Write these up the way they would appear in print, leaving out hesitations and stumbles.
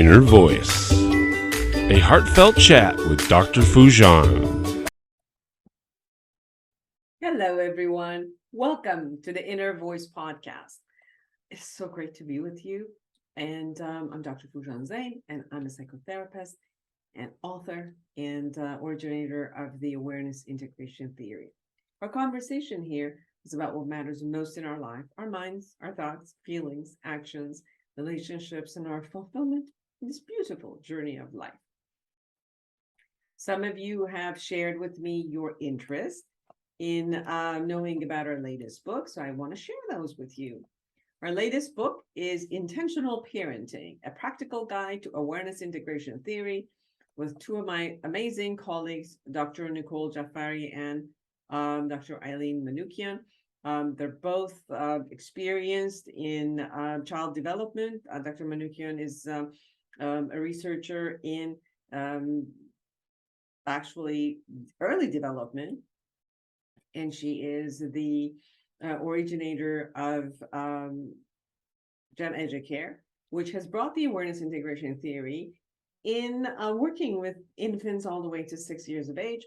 Inner Voice, a heartfelt chat with Dr. Foojan. Hello, everyone. Welcome to the Inner Voice podcast. It's so great to be with you. And I'm Dr. Foojan Zeine, and I'm a psychotherapist and author and originator of the awareness integration theory. Our conversation here is about what matters most in our life, our minds, our thoughts, feelings, actions, relationships, and our fulfillment in this beautiful journey of life. Some of you have shared with me your interest in knowing about our latest book, so I want to share those with you. Our latest book is Intentional Parenting, a practical guide to awareness integration theory, with two of my amazing colleagues, Dr. Nicole Jafari and Dr. Eileen Manoukian. They're both experienced in child development. Dr. Manoukian is a researcher in actually early development, and she is the originator of Gem Educare, which has brought the awareness integration theory in working with infants all the way to 6 years of age.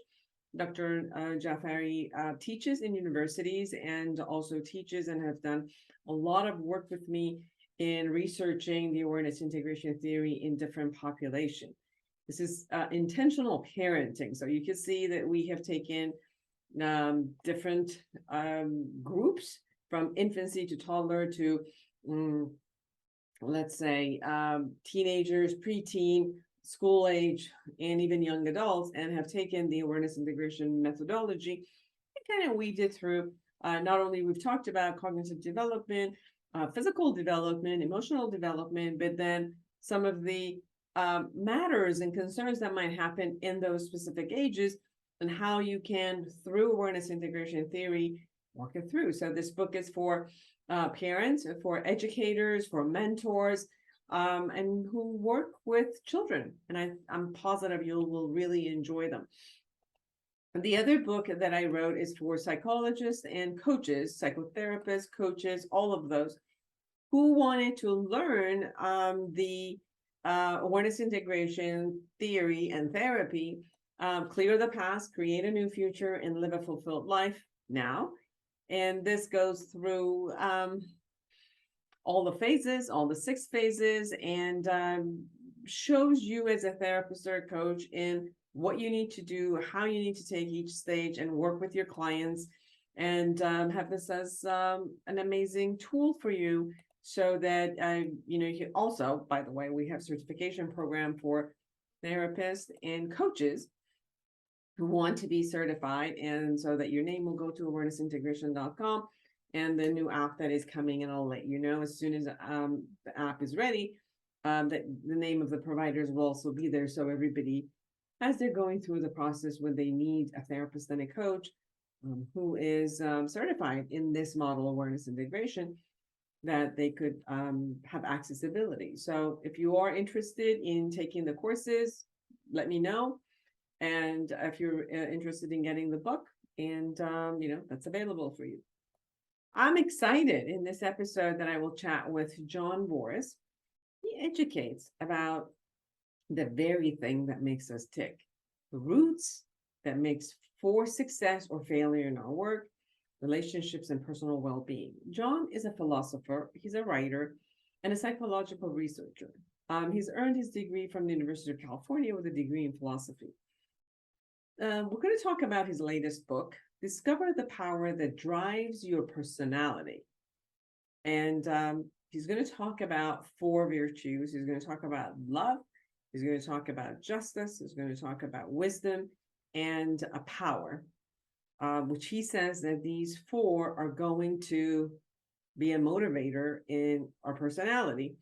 Dr. Jafari teaches in universities and also teaches and have done a lot of work with me in researching the awareness integration theory in different populations. This is intentional parenting. So you can see that we have taken different groups from infancy to toddler to, let's say, teenagers, preteen, school age, and even young adults, and have taken the awareness integration methodology and kind of weaved it through. Not only we've talked about cognitive development, physical development, emotional development, but then some of the matters and concerns that might happen in those specific ages, and how you can, through awareness integration theory, walk it through. So this book is for parents, for educators, for mentors, and who work with children. And I'm positive you will really enjoy them. The other book that I wrote is for psychologists and coaches, psychotherapists, coaches, all of those who wanted to learn the awareness integration theory and therapy, clear the past, create a new future, and live a fulfilled life now. And this goes through all the phases, all the 6 phases, and shows you as a therapist or a coach in what you need to do, how you need to take each stage and work with your clients, and have this as an amazing tool for you, so that you can also, by the way, we have certification program for therapists and coaches who want to be certified, and so that your name will go to awarenessintegration.com, and the new app that is coming, and I'll let you know as soon as the app is ready, that the name of the providers will also be there, so everybody, as they're going through the process, when they need a therapist and a coach who is certified in this model awareness integration, that they could have accessibility. So if you are interested in taking the courses, let me know. And if you're interested in getting the book, and that's available for you. I'm excited in this episode that I will chat with John Voris. He educates about the very thing that makes us tick, the roots that makes for success or failure in our work, relationships, and personal well-being. John is a philosopher, he's a writer, and a psychological researcher. He's earned his degree from the University of California with a degree in philosophy. We're going to talk about his latest book, Discover the Power That Drives Your Personality. And he's going to talk about 4 virtues. He's going to talk about love. He's going to talk about justice. He's going to talk about wisdom and a power, which he says that these 4 are going to be a motivator in our personality.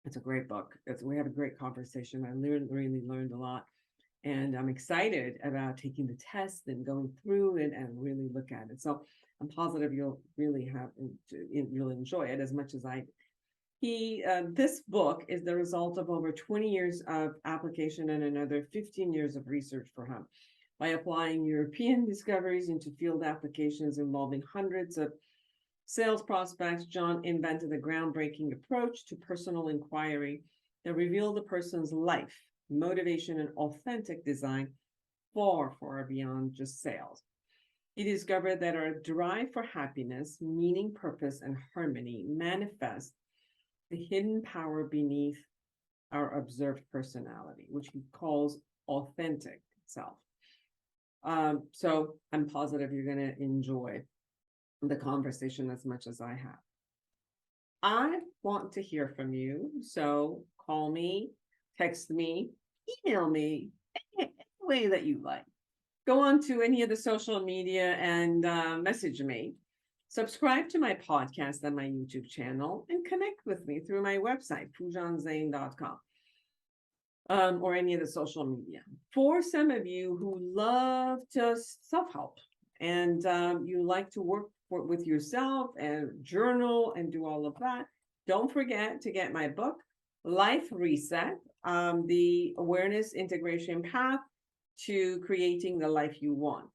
It's a great book. We have a great conversation. I really learned a lot. And I'm excited about taking the test and going through it and really look at it. So I'm positive you'll enjoy it as much as I did. This book is the result of over 20 years of application and another 15 years of research for him. By applying European discoveries into field applications involving hundreds of sales prospects, John invented a groundbreaking approach to personal inquiry that reveal the person's life, motivation, and authentic design far beyond just sales. You discover that our drive for happiness, meaning, purpose, and harmony manifest the hidden power beneath our observed personality, which he calls authentic self. So I'm positive you're going to enjoy the conversation as much as I have. I want to hear from you. So call me, text me, email me, any way that you like. Go on to any of the social media and message me. Subscribe to my podcast and my YouTube channel and connect with me through my website, foojanzeine.com, or any of the social media. For some of you who love just self-help and you like to work with yourself and journal and do all of that, don't forget to get my book, Life Reset, the Awareness Integration Path to Creating the Life You Want.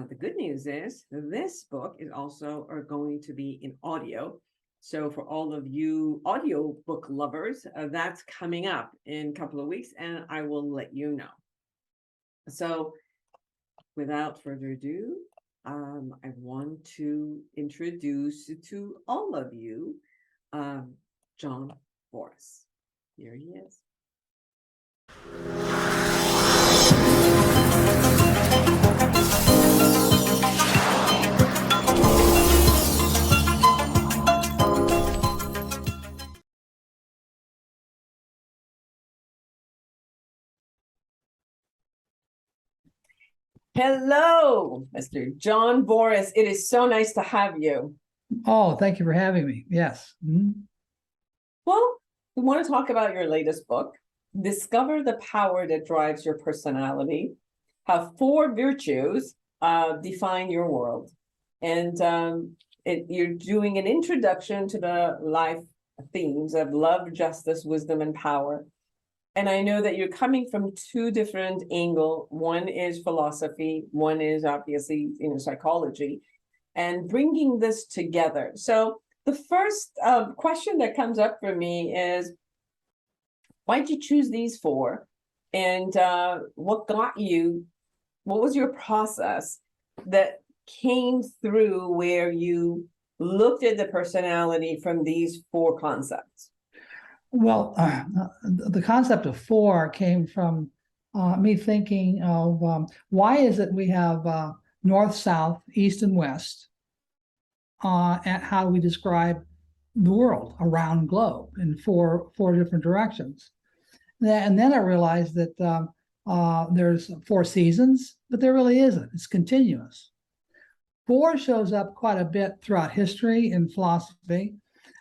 The good news is this book is also going to be in audio. So for all of you audio book lovers, that's coming up in a couple of weeks, and I will let you know. So without further ado, I want to introduce to all of you John Voris. Here he is. Hello, Mr. John Voris. It is so nice to have you. Oh, thank you for having me. Yes. Well, we want to talk about your latest book, Discover the Power That Drives Your Personality, how 4 virtues define your world. And you're doing an introduction to the life themes of love, justice, wisdom, and power. And I know that you're coming from 2 different angles. One is philosophy, one is obviously, psychology, and bringing this together. So the first question that comes up for me is, why did you choose these 4? And what was your process that came through where you looked at the personality from these 4 concepts? Well, the concept of 4 came from me thinking of why is it we have north, south, east, and west, and how we describe the world around the globe in four different directions. And then I realized that there's 4 seasons, but there really isn't. It's continuous. 4 shows up quite a bit throughout history and philosophy.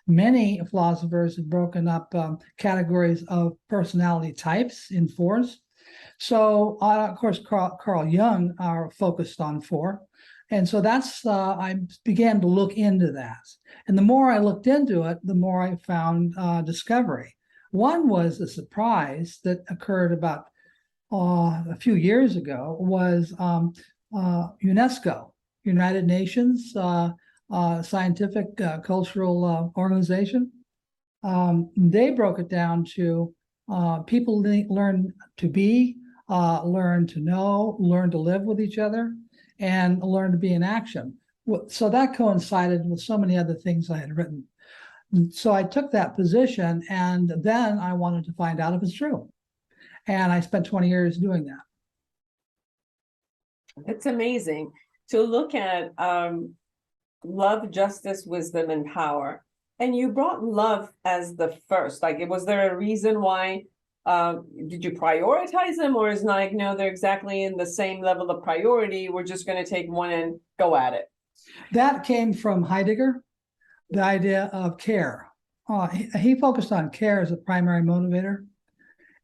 Many philosophers have broken up categories of personality types in 4s. So, of course, Carl Jung are focused on 4. And so that's, I began to look into that. And the more I looked into it, the more I found discovery. One was a surprise that occurred about a few years ago was UNESCO, United Nations Scientific Cultural Organization. They broke it down to people learn to be, learn to know, learn to live with each other, and learn to be in action. So that coincided with so many other things I had written. So I took that position, and then I wanted to find out if it's true. And I spent 20 years doing that. It's amazing to look at love, justice, wisdom, and power. And you brought love as the first. Like, was there a reason why? Did you prioritize them, or is like, no, they're exactly in the same level of priority, we're just going to take one and go at it? That came from Heidegger, the idea of care. He focused on care as a primary motivator.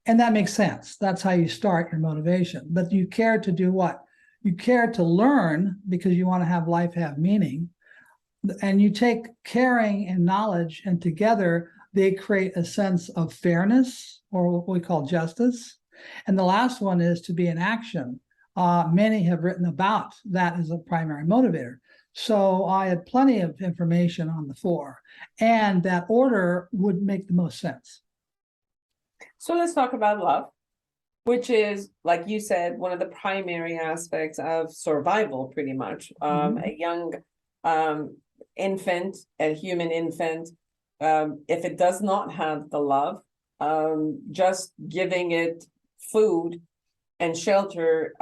And that makes sense. That's how you start your motivation. But you care to do what? You care to learn because you want to have life have meaning. And you take caring and knowledge, and together they create a sense of fairness, or what we call justice. And the last one is to be in action. Many have written about that as a primary motivator. So I had plenty of information on the 4, and that order would make the most sense. So let's talk about love, which is, like you said, one of the primary aspects of survival, pretty much. A young infant, a human infant, if it does not have the love, just giving it food and shelter,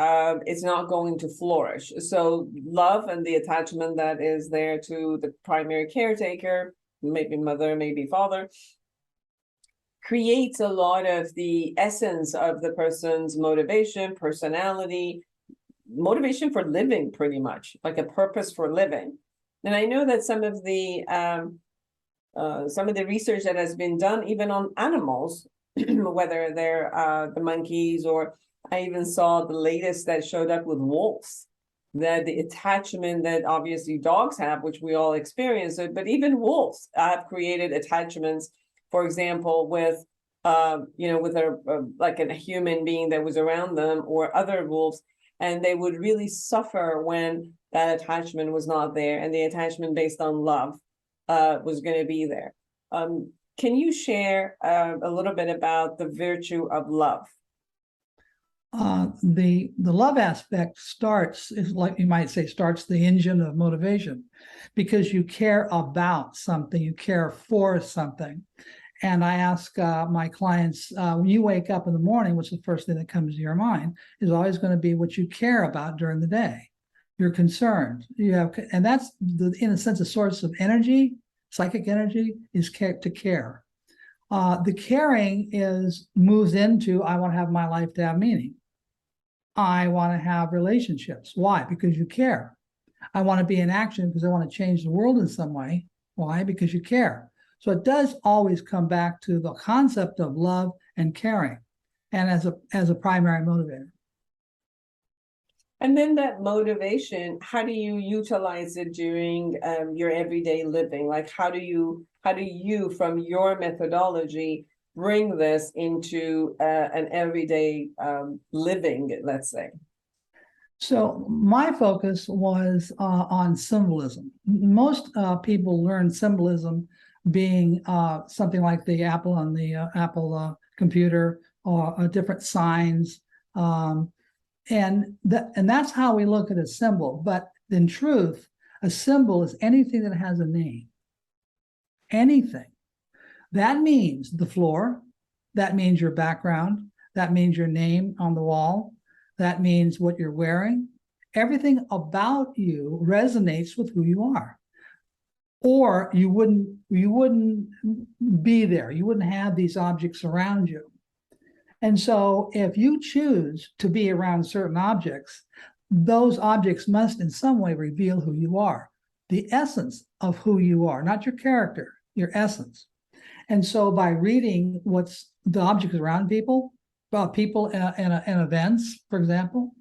it's not going to flourish. So love and the attachment that is there to the primary caretaker, maybe mother, maybe father, creates a lot of the essence of the person's motivation, personality, motivation for living, pretty much, like a purpose for living. And I know that some of the research that has been done, even on animals, whether they're the monkeys, or I even saw the latest that showed up with wolves, that the attachment that obviously dogs have, which we all experience it, but even wolves have created attachments, for example, with with like a human being that was around them, or other wolves, and they would really suffer when that attachment was not there, and the attachment based on love was going to be there. Can you share a little bit about the virtue of love? The love aspect is like you might say, starts the engine of motivation, because you care about something, you care for something. And I ask my clients, when you wake up in the morning, what's the first thing that comes to your mind? Is always going to be what you care about during the day. You're concerned. And that's in a sense, a source of energy, psychic energy, is to care. The caring moves into, I want to have my life to have meaning. I want to have relationships. Why? Because you care. I want to be in action because I want to change the world in some way. Why? Because you care. So it does always come back to the concept of love and caring, and as a primary motivator. And then that motivation, how do you utilize it during your everyday living? Like, how do you, from your methodology, bring this into an everyday living, let's say? So my focus was on symbolism. Most people learn symbolism being something like the apple on the Apple computer, or different signs. And that's how we look at a symbol. But in truth, a symbol is anything that has a name. Anything. That means the floor. That means your background. That means your name on the wall. That means what you're wearing. Everything about you resonates with who you are. Or you wouldn't be there. You wouldn't have these objects around you. And so if you choose to be around certain objects, those objects must in some way reveal who you are, the essence of who you are, not your character, your essence. And so by reading what's the objects around people and events, for example,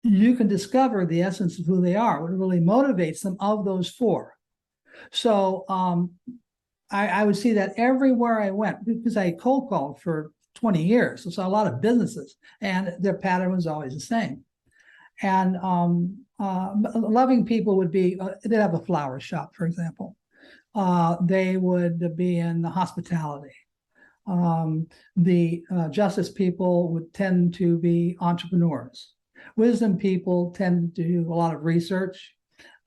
you can discover the essence of who they are, what really motivates them of those four. So I would see that everywhere I went, because I cold called for 20 years. So I saw a lot of businesses, and their pattern was always the same. And loving people would be, they'd have a flower shop, for example. They would be in the hospitality. The justice people would tend to be entrepreneurs. Wisdom people tend to do a lot of research.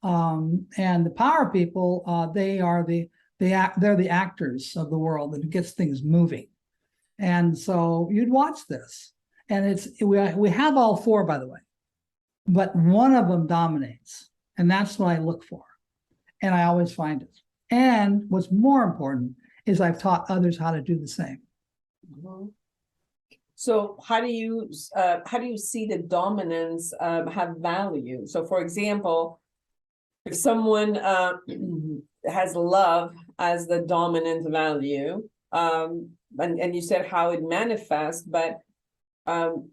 And the power people, they're the actors of the world that gets things moving. And so you'd watch this, and we have all four, by the way, but one of them dominates, and that's what I look for, and I always find it. And what's more important is I've taught others how to do the same. Mm-hmm. So how do you see the dominance have value? So, for example, if someone has love as the dominant value, and you said how it manifests, but how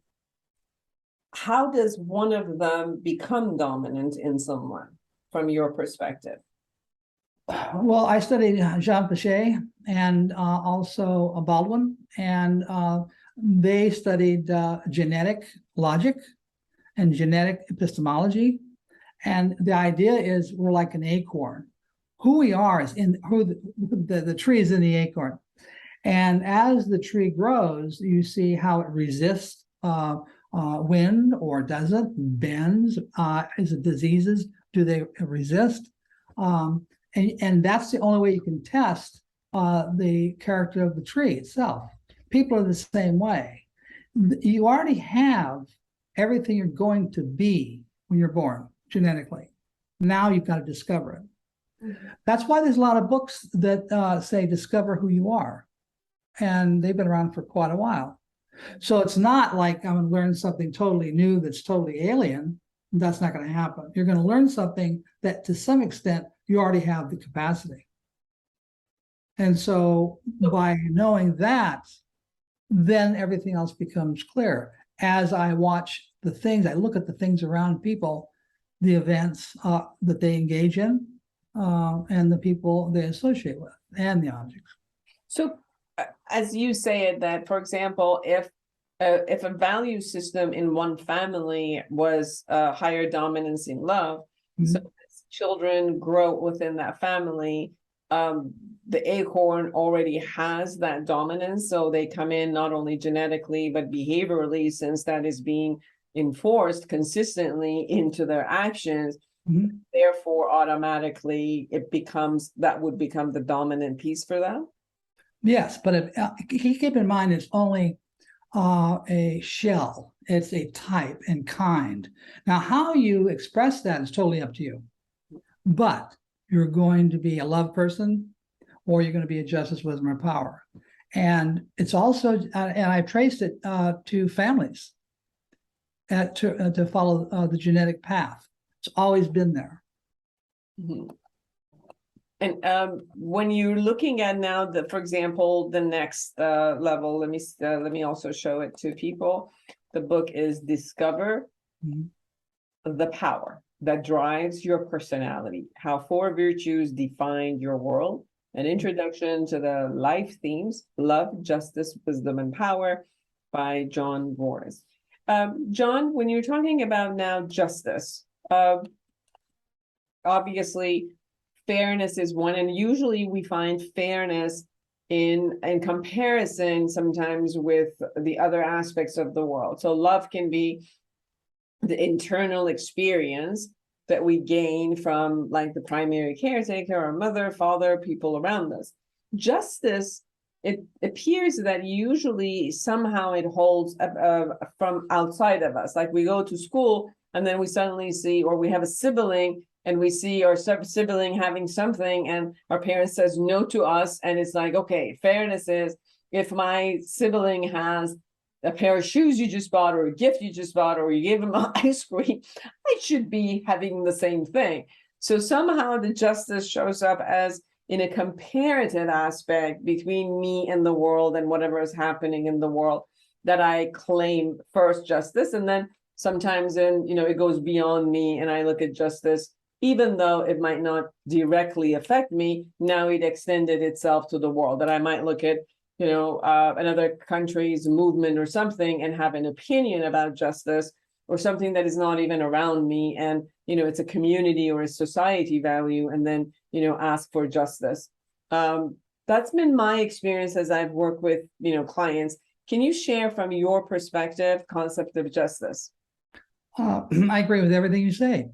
does one of them become dominant in someone from your perspective? Well, I studied Jean Piaget and also Baldwin, and they studied genetic logic and genetic epistemology. And the idea is we're like an acorn. Who we are is in who the tree is in the acorn. And as the tree grows, you see how it resists wind or doesn't, bends. Is it diseases? Do they resist? And that's the only way you can test the character of the tree itself. People are the same way. You already have everything you're going to be when you're born genetically. Now you've got to discover it. That's why there's a lot of books that say discover who you are. And they've been around for quite a while. So it's not like I'm going to learn something totally new that's totally alien. That's not going to happen. You're going to learn something that to some extent you already have the capacity. And so by knowing that, then everything else becomes clear. As I watch the things, I look at the things around people, the events that they engage in, and the people they associate with, and the objects. So, as you say it, that, for example, if a value system in one family was higher dominance in love, so as children grow within that family, the acorn already has that dominance, so they come in not only genetically but behaviorally, since that is being enforced consistently into their actions. Therefore, automatically that would become the dominant piece for them. Yes, but keep in mind it's only a shell. It's a type and kind. Now, how you express that is totally up to you. But you're going to be a love person, or you're going to be a justice, wisdom, or power. And it's also, and I traced it to families to follow the genetic path. It's always been there. And when you're looking at now, for example, the next level, let me also show it to people. The book is Discover the Power That Drives Your Personality, How Four Virtues Define Your World, an introduction to the life themes, love, justice, wisdom, and power, by John Voris. John, when you're talking about now justice, obviously, fairness is one, and usually we find fairness in comparison sometimes with the other aspects of the world. So love can be the internal experience that we gain from, like, the primary caretaker, our mother, father, people around us. Justice, it appears that usually somehow it holds from outside of us. Like, we go to school and then we suddenly see, or we have a sibling and we see our sibling having something and our parent says no to us, and it's like, okay, fairness is, if my sibling has a pair of shoes you just bought, or a gift you just bought, or you gave them ice cream, I should be having the same thing. So somehow the justice shows up as in a comparative aspect between me and the world and whatever is happening in the world, that I claim first justice, and then sometimes it goes beyond me and I look at justice, even though it might not directly affect me. Now it extended itself to the world, that I might look at another country's movement or something and have an opinion about justice, or something that is not even around me, and it's a community or a society value, and then ask for justice. That's been my experience as I've worked with clients. Can you share from your perspective concept of justice? I agree with everything you say.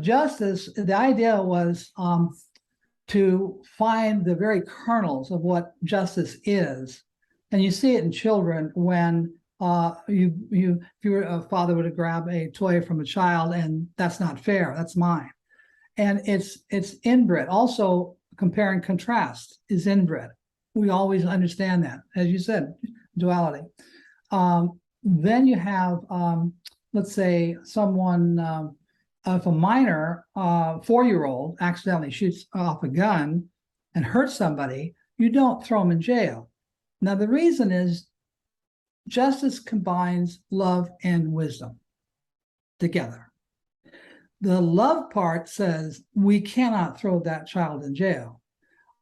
Justice, the idea was to find the very kernels of what justice is. And you see it in children when if your father were to grab a toy from a child, and that's not fair, that's mine. And it's inbred. Also, compare and contrast is inbred. We always understand that, as you said, duality. Then you have, let's say, someone, if a minor 4-year-old accidentally shoots off a gun and hurts somebody, you don't throw them in jail. Now, the reason is justice combines love and wisdom together. The love part says we cannot throw that child in jail.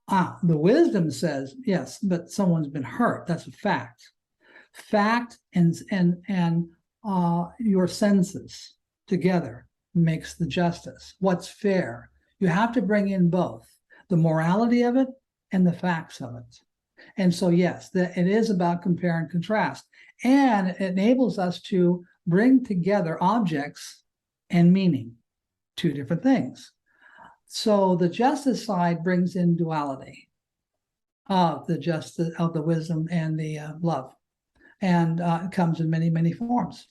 The wisdom says, yes, but someone's been hurt. That's a fact. Fact and your senses together makes the justice. What's fair? You have to bring in both the morality of it and the facts of it. And so, yes, it is about compare and contrast. And it enables us to bring together objects and meaning, two different things. So the justice side brings in duality of the justice, of the wisdom and the love. And it comes in many, many forms.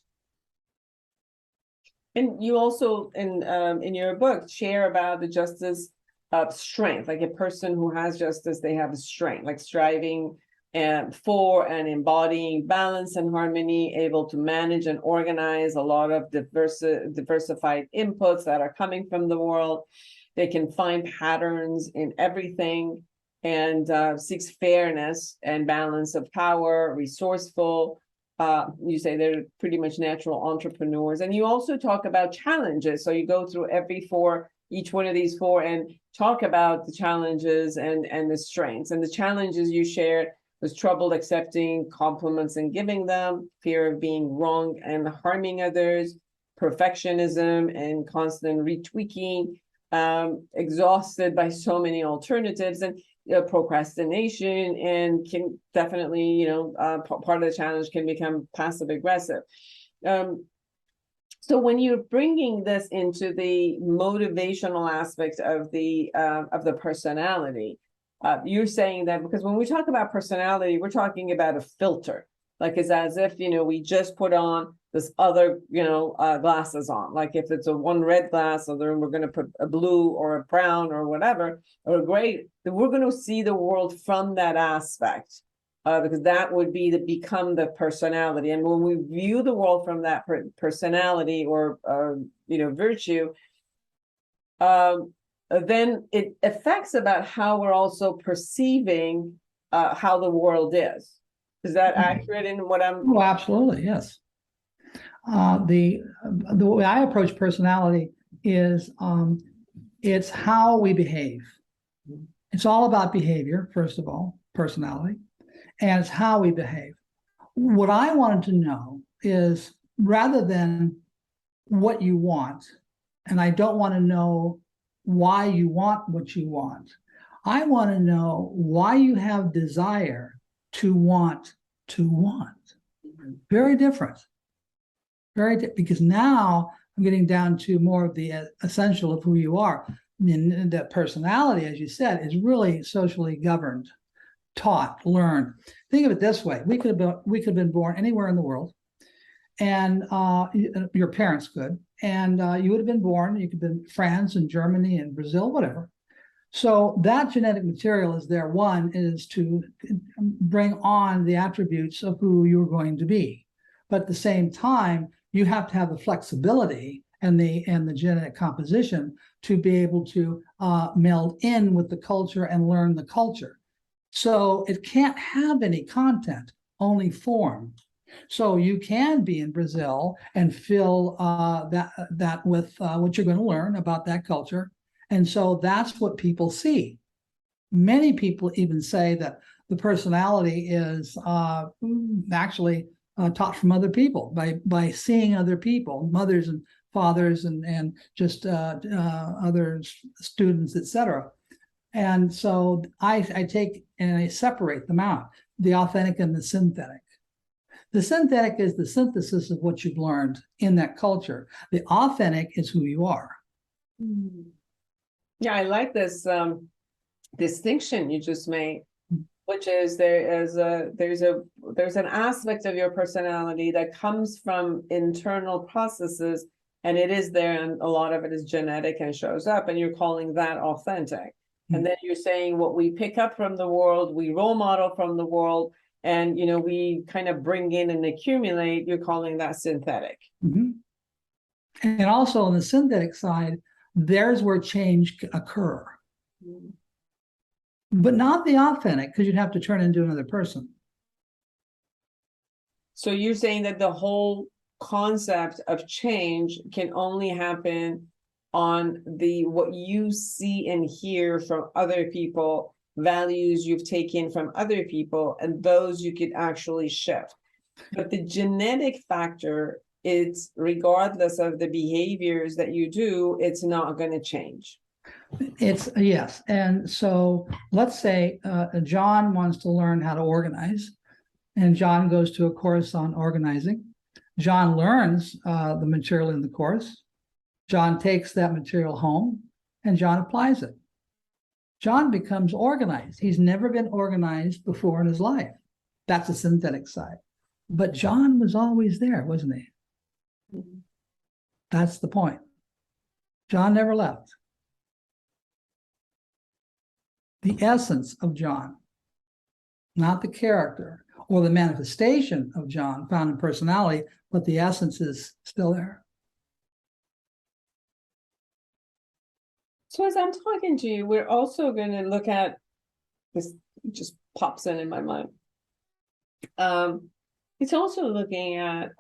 And you also, in your book, share about the justice of strength. Like a person who has justice, they have a strength, like striving for and embodying balance and harmony, able to manage and organize a lot of diversified inputs that are coming from the world. They can find patterns in everything and seeks fairness and balance of power, resourceful. You say they're pretty much natural entrepreneurs. And you also talk about challenges. So you go through each one of these four and talk about the challenges and the strengths. And the challenges you shared was trouble accepting compliments and giving them, fear of being wrong and harming others, perfectionism and constant retweaking, exhausted by so many alternatives, and procrastination, and can definitely, part of the challenge can become passive aggressive. So when you're bringing this into the motivational aspect of the personality, you're saying that because when we talk about personality, we're talking about a filter. Like it's as if, we just put on this other, glasses on. Like if it's a one red glass, so then we're going to put a blue or a brown or whatever, or a gray, then we're going to see the world from that aspect. Because that would become the personality. And when we view the world from that personality or virtue, then it affects about how we're also perceiving how the world is. Is that accurate in what I'm? Oh, absolutely, yes. The way I approach personality is it's how we behave. It's all about behavior, first of all, personality. And it's how we behave. What I wanted to know is, rather than what you want, and I don't want to know why you want what you want, I want to know why you have desire to want to want. Very different. Because now I'm getting down to more of the essential of who you are. I mean, that personality, as you said, is really socially governed, taught, learned. Think of it this way: we could have been born anywhere in the world, and your parents could, and you would have been born. You could have been France and Germany and Brazil, whatever. So that genetic material is there. One is to bring on the attributes of who you're going to be, but at the same time, you have to have the flexibility and the genetic composition to be able to meld in with the culture and learn the culture. So it can't have any content, only form. So you can be in Brazil and fill that with what you're going to learn about that culture. And so that's what people see. Many people even say that the personality is actually taught from other people by seeing other people, mothers and fathers and just other students, etc. And so I take and I separate them out, the authentic and the synthetic. The synthetic is the synthesis of what you've learned in that culture. The authentic is who you are. Yeah, I like this distinction you just made, which is there's an aspect of your personality that comes from internal processes, and it is there, and a lot of it is genetic and shows up, and you're calling that authentic. And then you're saying what we pick up from the world, we role model from the world, and we kind of bring in and accumulate. You're calling that synthetic. Mm-hmm. And also on the synthetic side, there's where change occur. Mm-hmm. But not the authentic, because you'd have to turn into another person. So you're saying that the whole concept of change can only happen on what you see and hear from other people, values you've taken from other people, and those you could actually shift. But the genetic factor, it's regardless of the behaviors that you do, it's not going to change. It's yes. And so let's say John wants to learn how to organize, and John goes to a course on organizing. John learns the material in the course. John takes that material home and John applies it. John becomes organized. He's never been organized before in his life. That's the synthetic side. But John was always there, wasn't he? Mhm. That's the point. John never left. The essence of John, not the character or the manifestation of John found in personality, but the essence is still there. So as I'm talking to you, we're also going to look at this, just pops in my mind. It's also looking at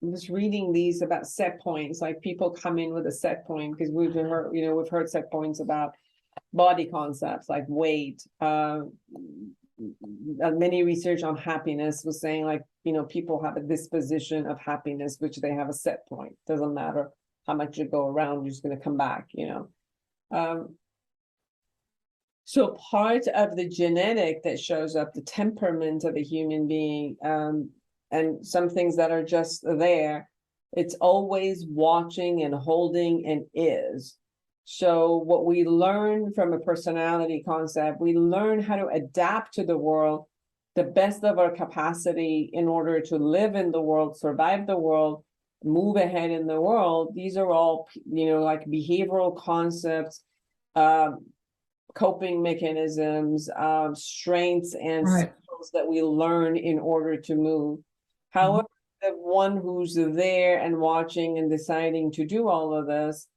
was reading these about set points, like people come in with a set point, because we've heard, we've heard set points about body concepts like weight. Many research on happiness was saying, like, people have a disposition of happiness, which they have a set point. Doesn't matter how much you go around, you're just going to come back, So part of the genetic that shows up, the temperament of a human being, and some things that are just there, it's always watching and holding and is. So what we learn from a personality concept, we learn how to adapt to the world, the best of our capacity in order to live in the world, survive the world, move ahead in the world. These are all, like behavioral concepts, coping mechanisms, strengths and skills that we learn in order to move. However, the one who's there and watching and deciding to do all of this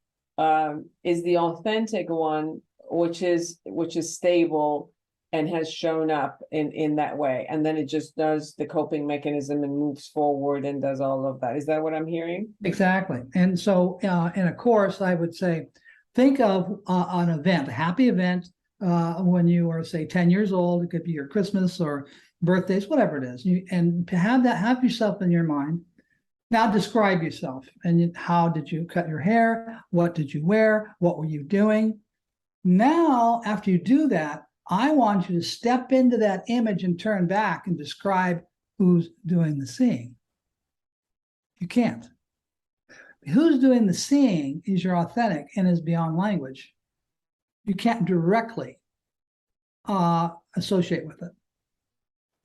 is the authentic one, which is stable and has shown up in that way. And then it just does the coping mechanism and moves forward and does all of that. Is that what I'm hearing? Exactly. And so in a course, I would say, think of an event, a happy event when you are, say, 10 years old. It could be your Christmas or birthdays, whatever it is. And to have yourself in your mind. Now describe yourself. And how did you cut your hair? What did you wear? What were you doing? Now, after you do that, I want you to step into that image and turn back and describe who's doing the seeing. You can't. Who's doing the seeing is your authentic and is beyond language. You can't directly associate with it.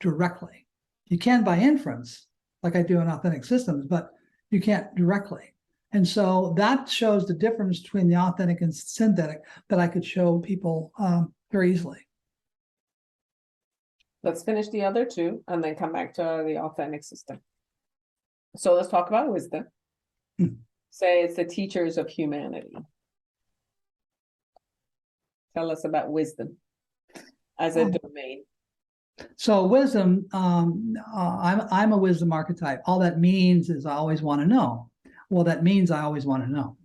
Directly. You can by inference, like I do in authentic systems, but you can't directly. And so that shows the difference between the authentic and synthetic that I could show people very easily. Let's finish the other two and then come back to the authentic system. So let's talk about wisdom. Say it's the teachers of humanity. Tell us about wisdom as a domain. So wisdom, I'm a wisdom archetype. All that means is I always want to know. Well, that means I always want to know.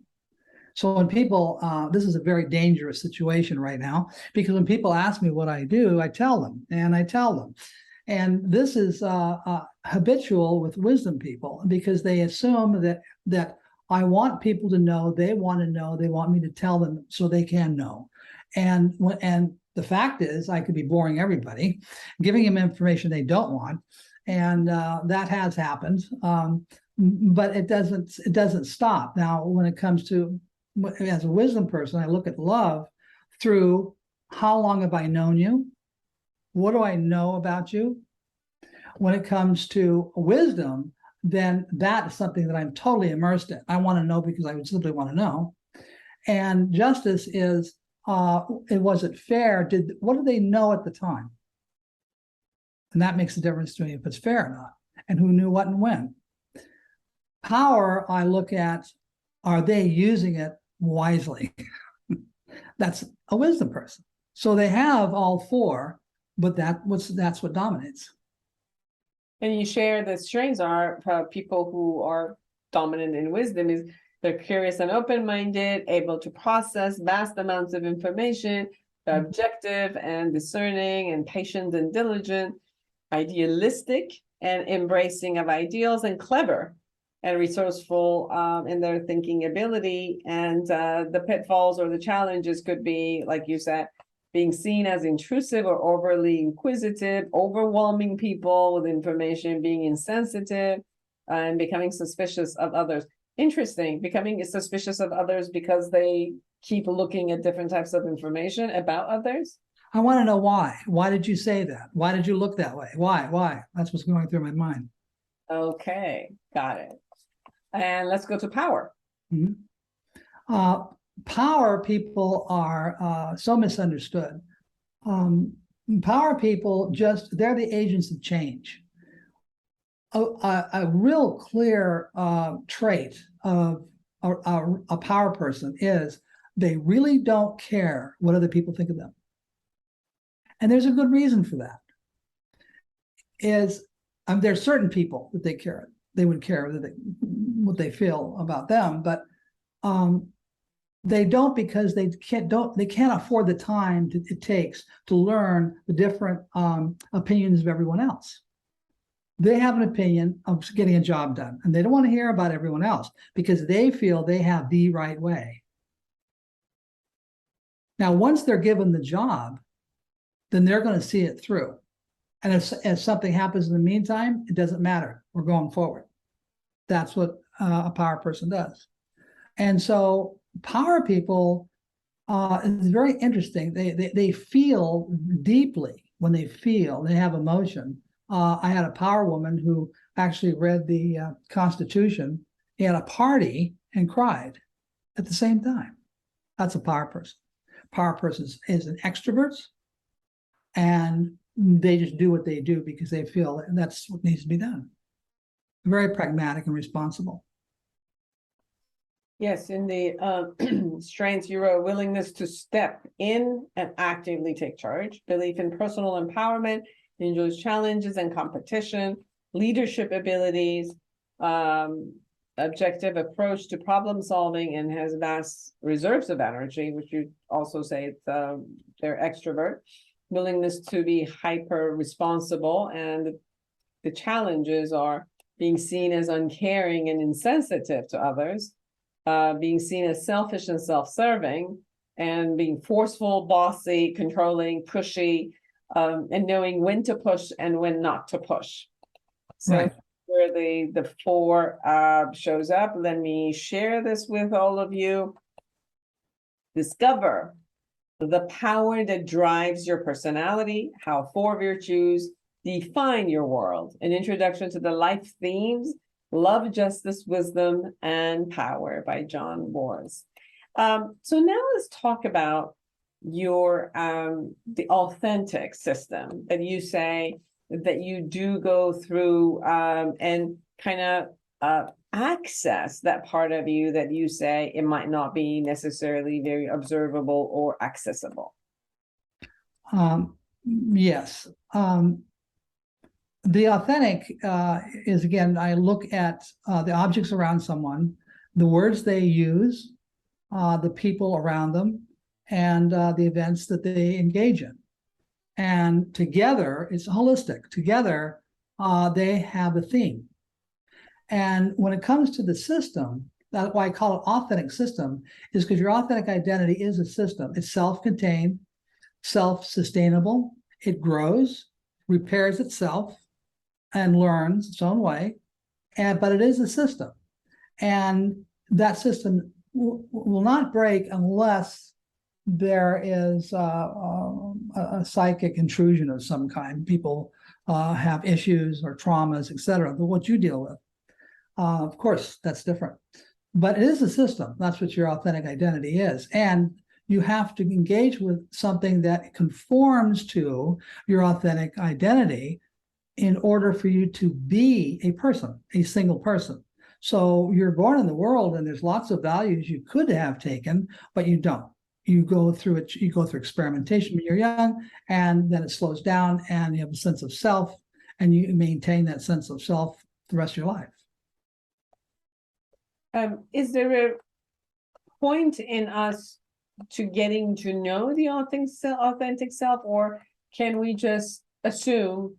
So when people, this is a very dangerous situation right now, because when people ask me what I do, I tell them, and I tell them. And this is habitual with wisdom people, because they assume that I want people to know, they want to know, they want me to tell them so they can know. And the fact is, I could be boring everybody, giving them information they don't want, and that has happened. But it doesn't stop. Now, when it comes to, as a wisdom person, I look at love through how long have I known you? What do I know about you? When it comes to wisdom, then that is something that I'm totally immersed in. I want to know because I would simply want to know. And justice is, was it fair? What did they know at the time? And that makes a difference to me if it's fair or not, and who knew what and when. Power, I look at, are they using it wisely? That's a wisdom person. So they have all four, but that's what dominates. And you share the strengths are people who are dominant in wisdom is they're curious and open-minded, able to process vast amounts of information, objective and discerning and patient and diligent, idealistic and embracing of ideals, and clever. and resourceful in their thinking ability. And the pitfalls or the challenges could be, like you said, being seen as intrusive or overly inquisitive, overwhelming people with information, being insensitive, and becoming suspicious of others. Interesting, becoming suspicious of others because they keep looking at different types of information about others. I want to know why. Why did you say that? Why did you look that way? Why? That's what's going through my mind. Okay, got it. And let's go to power. Power people are so misunderstood. Power people they're the agents of change. A real clear trait of a power person is they really don't care what other people think of them. And there's a good reason for that. There's certain people that they would care what they feel about them, but they don't, because they can't afford the time it takes to learn the different opinions of everyone else. They have an opinion of getting a job done, and they don't want to hear about everyone else because they feel they have the right way. Now, once they're given the job, then they're going to see it through. And if something happens in the meantime, it doesn't matter. We're going forward. That's what a power person does. And so power people is very interesting. They feel deeply when they have emotion. I had a power woman who actually read the Constitution at a party and cried at the same time. That's a power person. Power person is an extrovert, and they just do what they do because they feel that's what needs to be done. Very pragmatic and responsible. Yes, in the strengths, you wrote willingness to step in and actively take charge, belief in personal empowerment, enjoys challenges and competition, leadership abilities, objective approach to problem solving, and has vast reserves of energy, which you also say they're extrovert, willingness to be hyper responsible, and the challenges are being seen as uncaring and insensitive to others, being seen as selfish and self-serving, and being forceful, bossy, controlling, pushy, and knowing when to push and when not to push. So Right. Where the four shows up, let me share this with all of you. Discover the power that drives your personality, how four virtues define your world. An introduction to the life themes, love, justice, wisdom, and power by John Voris. So now let's talk about your the authentic system that you say that you do go through and kind of access that part of you that you say it might not be necessarily very observable or accessible. Yes. The authentic is, again, I look at the objects around someone, the words they use, the people around them, and the events that they engage in. And together, it's holistic. Together, they have a theme. And when it comes to the system, that's why I call it authentic system, is because your authentic identity is a system. It's self-contained, self-sustainable. It grows, repairs itself, and learns its own way. But it is a system. And that system will not break unless there is a psychic intrusion of some kind. People have issues or traumas, etc. But what you deal with, of course, that's different. But it is a system. That's what your authentic identity is. And you have to engage with something that conforms to your authentic identity in order for you to be a person, a single person. So you're born in the world and there's lots of values you could have taken, but you don't. You go through it, you go through experimentation when you're young, and then it slows down and you have a sense of self, and you maintain that sense of self the rest of your life. Is there a point in us to getting to know the authentic self, or can we just assume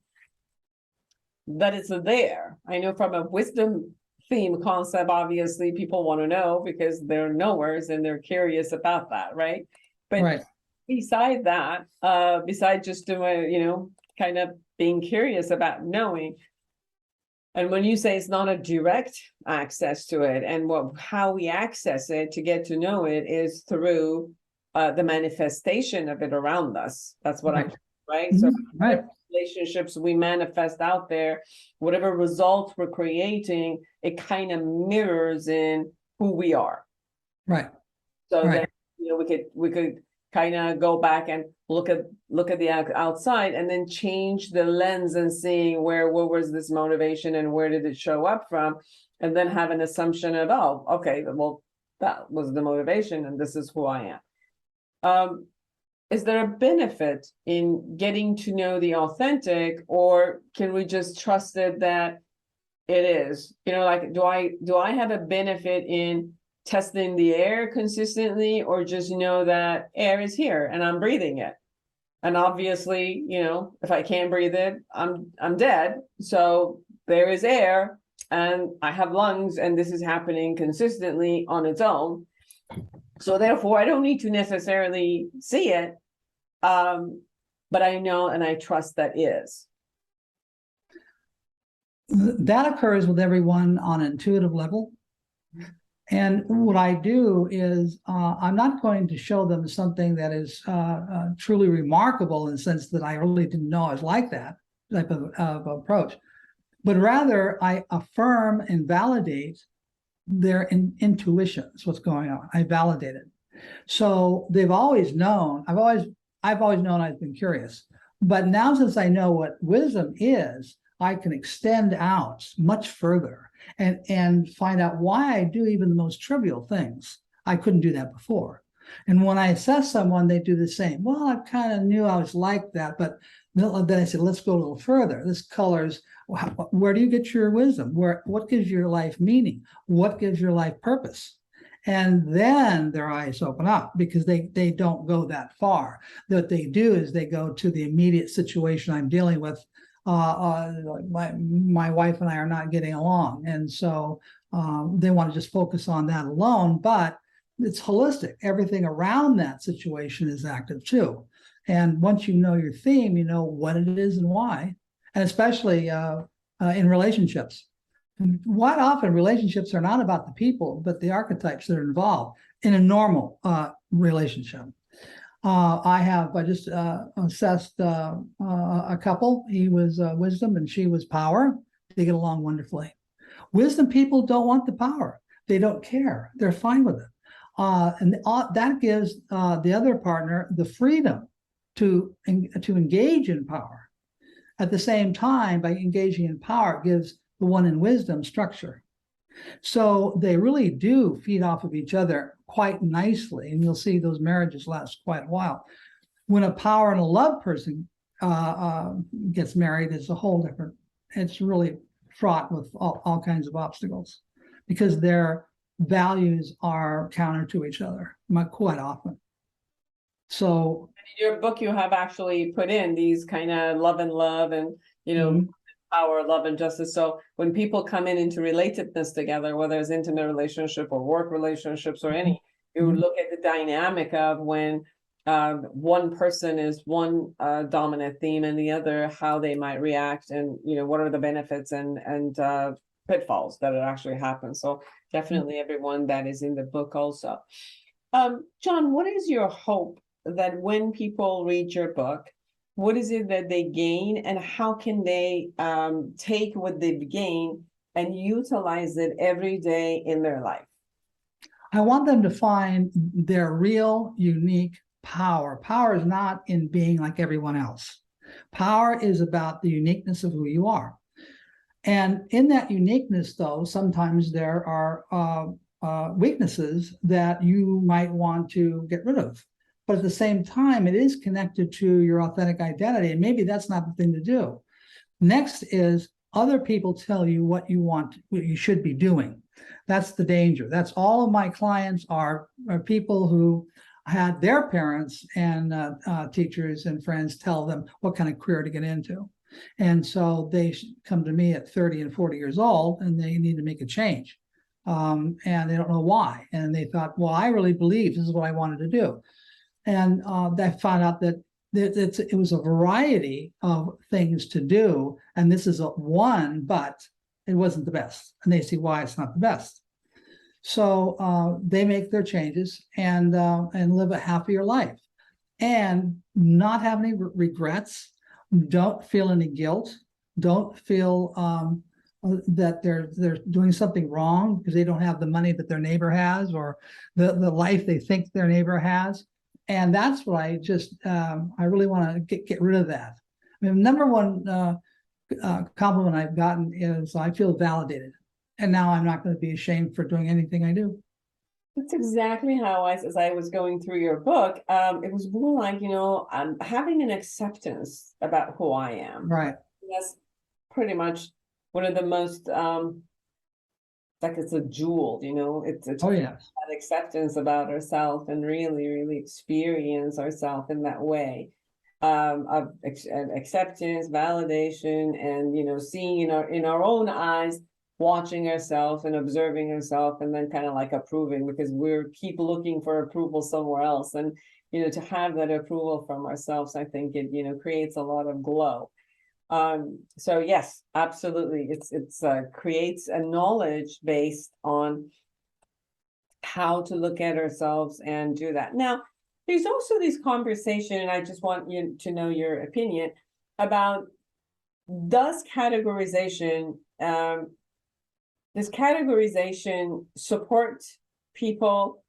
that it's there? I know from a wisdom theme concept, obviously people want to know because they're knowers and they're curious about that, right? But Right. beside that, beside just doing, kind of being curious about knowing, and when you say it's not a direct access to it, and how we access it to get to know it is through the manifestation of it around us. That's what Right. right? So Right. relationships we manifest out there, whatever results we're creating, it kind of mirrors in who we are. Right. So Right. then, we could kind of go back and look at the outside and then change the lens and seeing what was this motivation and where did it show up from, and then have an assumption of, oh, okay, well, that was the motivation and this is who I am. Is there a benefit in getting to know the authentic, or can we just trust it that it is? Like, do I have a benefit in testing the air consistently, or just know that air is here and I'm breathing it? And obviously, if I can't breathe it, I'm dead. So there is air and I have lungs, and this is happening consistently on its own. So therefore, I don't need to necessarily see it. But I know and I trust that is. That occurs with everyone on an intuitive level. And what I do is I'm not going to show them something that is truly remarkable in the sense that I really didn't know I was like that type of approach, but rather I affirm and validate their intuitions, what's going on. I validate it. So they've always known, I've always known I've been curious, but now since I know what wisdom is, I can extend out much further and find out why I do even the most trivial things. I couldn't do that before. And when I assess someone, they do the same. Well, I kind of knew I was like that, but then I said, let's go a little further. This colors, where do you get your wisdom? What gives your life meaning? What gives your life purpose? And then their eyes open up, because they don't go that far. What they do is they go to the immediate situation I'm dealing with. My wife and I are not getting along, and so they want to just focus on that alone. But it's holistic. Everything around that situation is active too. And once you know your theme, you know what it is and why. And especially in relationships. And quite often relationships are not about the people, but the archetypes that are involved in a normal relationship. I just assessed a couple. He was wisdom and she was power. They get along wonderfully. Wisdom people don't want the power. They don't care. They're fine with it. And that gives the other partner the freedom to engage in power. At the same time, by engaging in power, it gives the one in wisdom structure. So they really do feed off of each other quite nicely, and you'll see those marriages last quite a while. When a power and a love person gets married, it's a whole different, it's really fraught with all kinds of obstacles, because their values are counter to each other quite often. So in your book, you have actually put in these kind of love and power, love and justice. So when people come into relatedness together, whether it's intimate relationship or work relationships or any, you look at the dynamic of when one person is one dominant theme and the other, how they might react, and what are the benefits and pitfalls that it actually happens. So definitely everyone that is in the book also. John, what is your hope that when people read your book, what is it that they gain, and how can they take what they've gained and utilize it every day in their life? I want them to find their real, unique power. Power is not in being like everyone else. Power is about the uniqueness of who you are. And in that uniqueness, though, sometimes there are weaknesses that you might want to get rid of. But at the same time, it is connected to your authentic identity, and maybe that's not the thing to do. Next is other people tell you what you should be doing. That's the danger. That's all of my clients are people who had their parents and teachers and friends tell them what kind of career to get into. And so they come to me at 30 and 40 years old, and they need to make a change. And they don't know why. And they thought, well, I really believe this is what I wanted to do. And they found out that it was a variety of things to do. And this is one, but it wasn't the best. And they see why it's not the best. So they make their changes and live a happier life and not have any regrets. Don't feel any guilt. Don't feel that they're doing something wrong because they don't have the money that their neighbor has or the life they think their neighbor has. And that's what I just I really want to get rid of that. I mean, number one compliment I've gotten is I feel validated, and now I'm not going to be ashamed for doing anything I do. That's exactly how as I was going through your book, it was more like, I'm having an acceptance about who I am. Right. That's pretty much one of the most, like it's a jewel, it's Oh, yes. that acceptance about ourselves and really, really experience ourselves in that way. Of acceptance, validation, and, seeing in our own eyes, watching ourselves and observing ourselves, and then kind of like approving, because we're keep looking for approval somewhere else. And, to have that approval from ourselves, I think it, creates a lot of glow. So yes, absolutely. It's creates a knowledge based on how to look at ourselves and do that. Now, there's also this conversation, and I just want you to know your opinion about, does categorization support people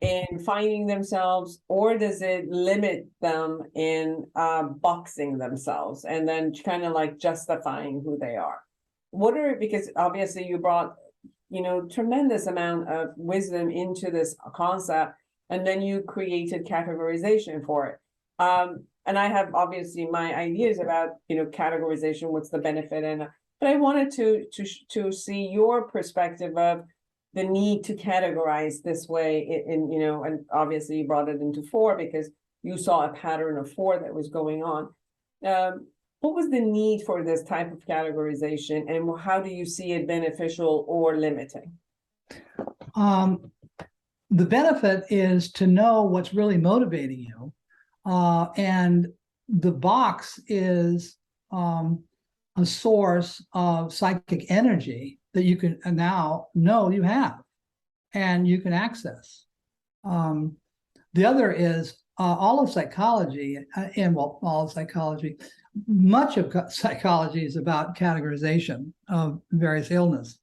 in finding themselves, or does it limit them in boxing themselves and then kind of like justifying who they are? Because obviously you brought, tremendous amount of wisdom into this concept, and then you created categorization for it. And I have obviously my ideas about, categorization, what's the benefit, but I wanted to see your perspective of the need to categorize this way and obviously you brought it into 4 because you saw a pattern of 4 that was going on. What was the need for this type of categorization, and how do you see it beneficial or limiting? The benefit is to know what's really motivating you. And the box is a source of psychic energy that you can now know you have and you can access. The other is all of psychology, much of psychology is about categorization of various illness.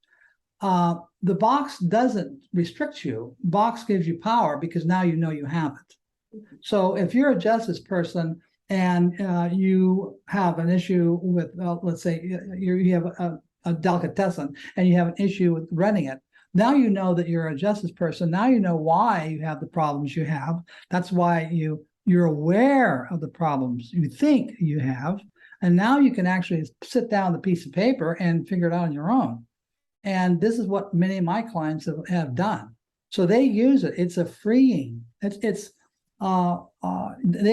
The box doesn't restrict you. Box gives you power because now you know you have it. So if you're a justice person and you have an issue with, let's say you have a delicatessen and you have an issue with running it, now you know that you're a justice person. Now you know why you have the problems you have. That's why you're aware of the problems you think you have. And now you can actually sit down with a piece of paper and figure it out on your own. And this is what many of my clients have done. So they use it. It's a freeing. They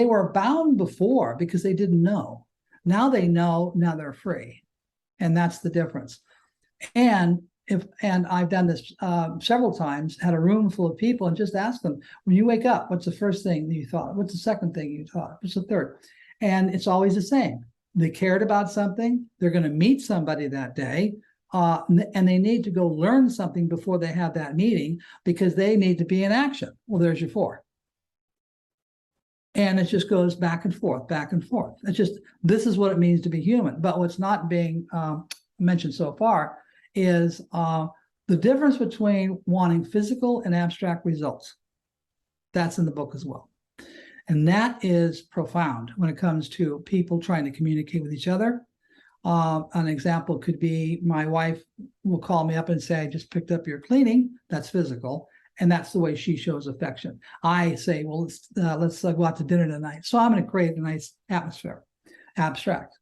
were bound before because they didn't know. Now they know, now they're free. And that's the difference. And I've done this several times, had a room full of people and just asked them, when you wake up, what's the first thing that you thought? What's the second thing you thought? What's the third? And it's always the same. They cared about something. They're going to meet somebody that day. And they need to go learn something before they have that meeting because they need to be in action. Well, there's your 4. And it just goes back and forth, back and forth. It's just, this is what it means to be human. But what's not being mentioned so far is the difference between wanting physical and abstract results. That's in the book as well. And that is profound when it comes to people trying to communicate with each other. An example could be my wife will call me up and say, I just picked up your cleaning. That's physical. And that's the way she shows affection. I say, well, let's go out to dinner tonight. So I'm going to create a nice atmosphere, abstract.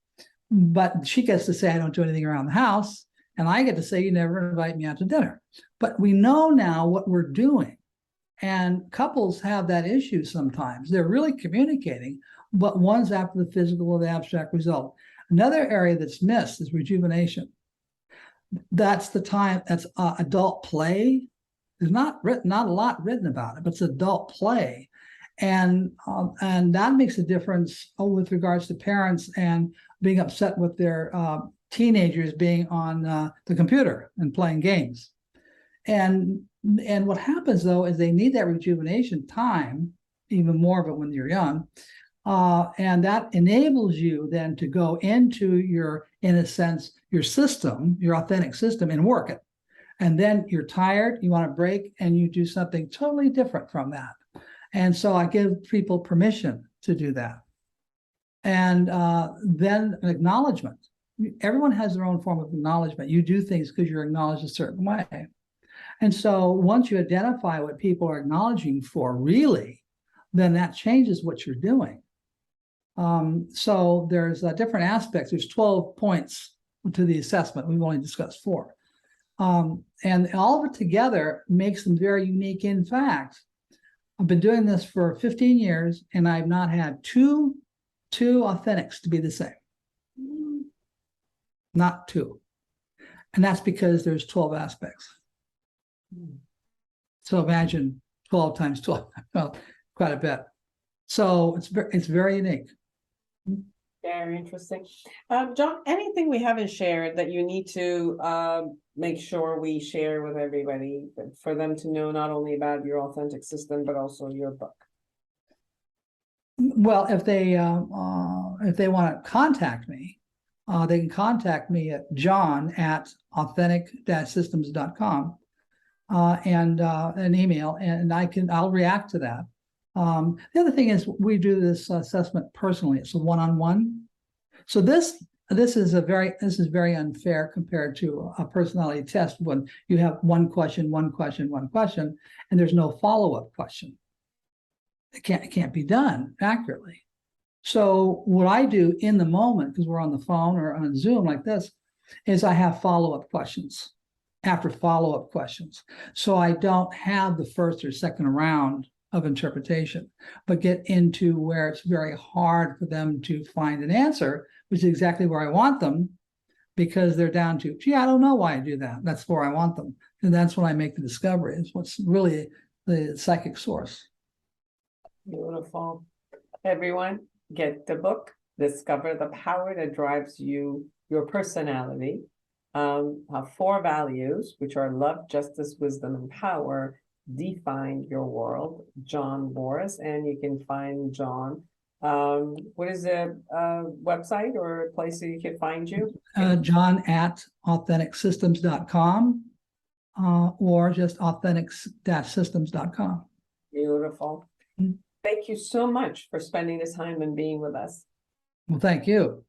But she gets to say, I don't do anything around the house. And I get to say, you never invite me out to dinner. But we know now what we're doing. And couples have that issue sometimes. They're really communicating, but one's after the physical or the abstract result. Another area that's missed is rejuvenation. That's the time, that's adult play. There's not a lot written about it, but it's adult play. And that makes a difference with regards to parents and being upset with their teenagers being on the computer and playing games. And what happens though is they need that rejuvenation time, even more of it when you're young. And that enables you then to go into your, in a sense, your system, your authentic system, and work it. And then you're tired, you want to break, and you do something totally different from that. And so I give people permission to do that. And then an acknowledgement. Everyone has their own form of acknowledgement. You do things because you're acknowledged a certain way. And so once you identify what people are acknowledging for really, then that changes what you're doing. So there's different aspects. There's 12 points to the assessment. We've only discussed 4. And all of it together makes them very unique. In fact, I've been doing this for 15 years and I've not had two authentics to be the same. Not 2. And that's because there's 12 aspects. So imagine 12 times 12, well, quite a bit. So it's very unique. Very interesting. John, anything we haven't shared that you need to make sure we share with everybody for them to know not only about your authentic system, but also your book? Well, if they want to contact me, they can contact me at john@authentic-systems.com and an email, and I'll react to that. The other thing is we do this assessment personally. It's a one-on-one. So this is very unfair compared to a personality test when you have one question, and there's no follow-up question. It can't be done accurately. So what I do in the moment, because we're on the phone or on Zoom like this, is I have follow-up questions after follow-up questions. So I don't have the first or second round of interpretation, but get into where it's very hard for them to find an answer, which is exactly where I want them, because they're down to, gee, I don't know why I do that. That's where I want them. And that's when I make the discovery, is what's really the psychic source. Beautiful. Everyone, get the book, Discover the Power That Drives You, Your Personality. Have 4 values, which are love, justice, wisdom, and power. Define Your World, John Voris. And you can find John. What is the website or place that you can find you? John@authenticsystems.com or just authentic-systems.com. Beautiful. Thank you so much for spending this time and being with us. Well, thank you.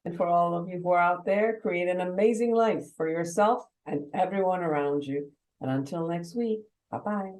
And for all of you who are out there, create an amazing life for yourself and everyone around you. And until next week, bye-bye.